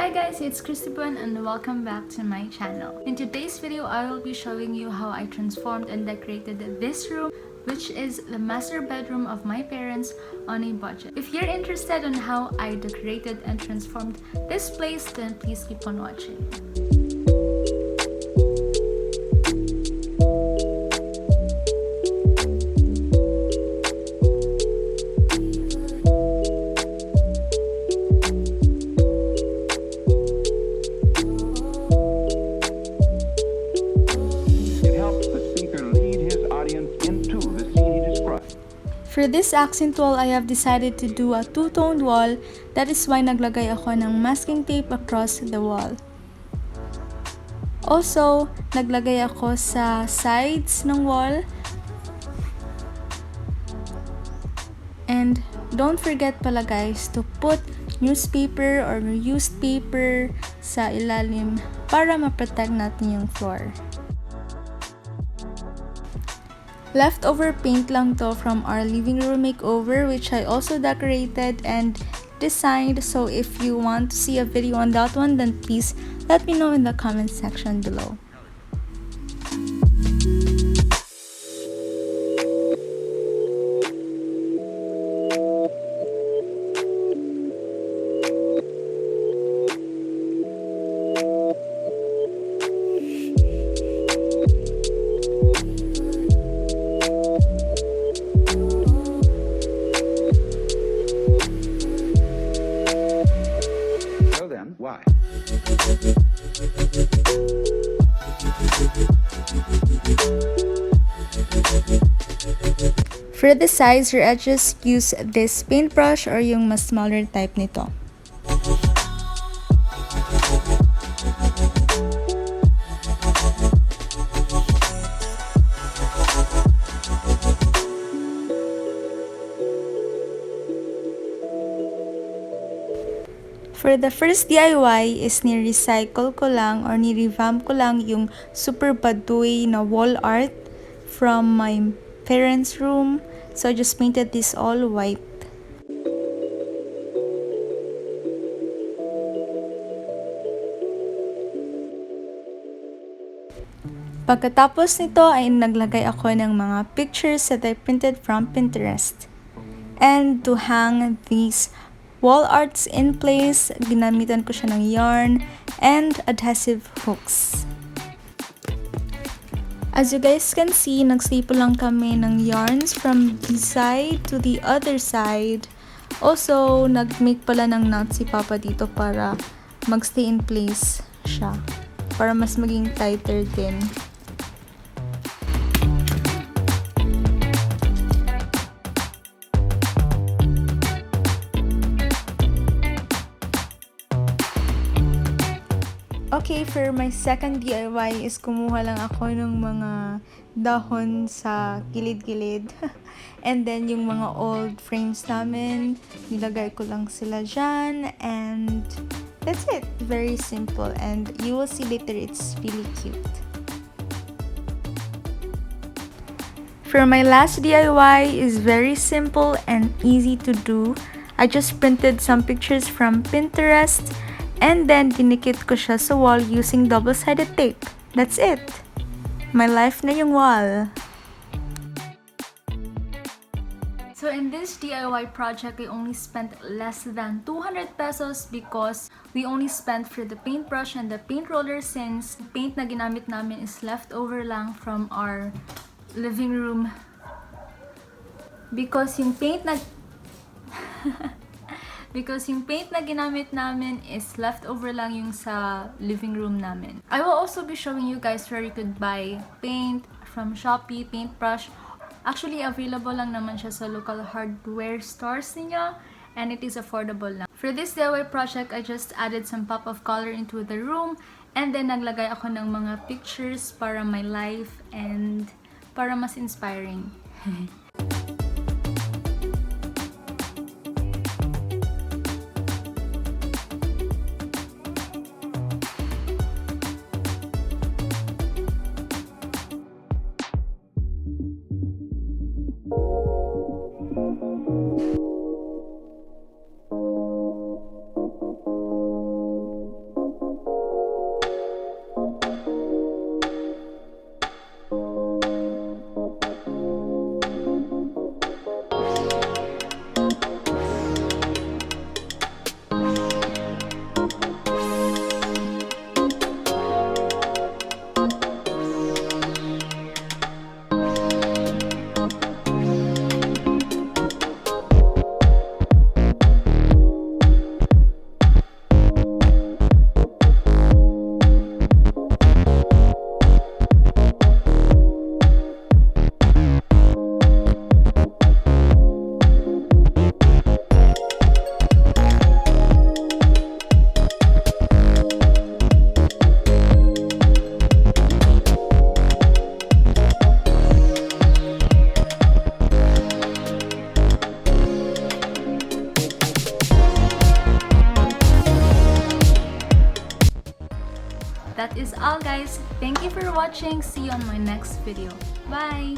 Hi guys, it's Christy Buen and welcome back to my channel. In today's video, I will be showing you how I transformed and decorated this room, which is the master bedroom of my parents, on a budget. If you're interested in how I decorated and transformed this place, then please keep on watching. For this accent wall, I have decided to do a two-toned wall. That is why naglagay ako ng masking tape across the wall. Also, naglagay ako sa sides ng wall. And don't forget pala guys to put newspaper or used paper sa ilalim para ma-protect natin yung floor. Leftover paint lang to from our living room makeover, which I also decorated and designed. So if you want to see a video on that one, then please let me know in the comment section below. Why? For the sides or edges, use this paintbrush or yung mas smaller type nito. For the first DIY is ni-recycle ko lang or ni-revamp ko lang yung super baduy na wall art from my parents' room. So I just painted this all white. Pagkatapos nito ay naglagay ako ng mga pictures that I printed from Pinterest. And to hang these wall arts in place, ginamitan ko siya ng yarn and adhesive hooks. As you guys can see, nagstaple lang kami ng yarns from this side to the other side. Also, nag-make pala ng knot si Papa dito para magstay in place siya. Para mas maging tighter din. Okay, for my second DIY is kumuha lang ako ng mga dahon sa gilid-gilid. And then yung mga old frames namin, nilagay ko lang sila dyan. And that's it. Very simple. And you will see later it's really cute. For my last DIY is very simple and easy to do. I just printed some pictures from Pinterest. And then, dinikit ko siya sa wall using double-sided tape. That's it! My life na yung wall. So in this DIY project, I only spent less than 200 pesos because we only spent for the paintbrush and the paint roller since paint na ginamit namin is leftover lang from our living room. Because yung paint na ginamit namin is leftover lang yung sa living room namin. I will also be showing you guys where you could buy paint from Shopee, paintbrush. Actually, available lang naman siya sa local hardware stores niyo and it is affordable lang. For this DIY project, I just added some pop of color into the room and then naglagay ako ng mga pictures para my life and para mas inspiring. that is all guys. Thank you for watching. See you on my next video. Bye!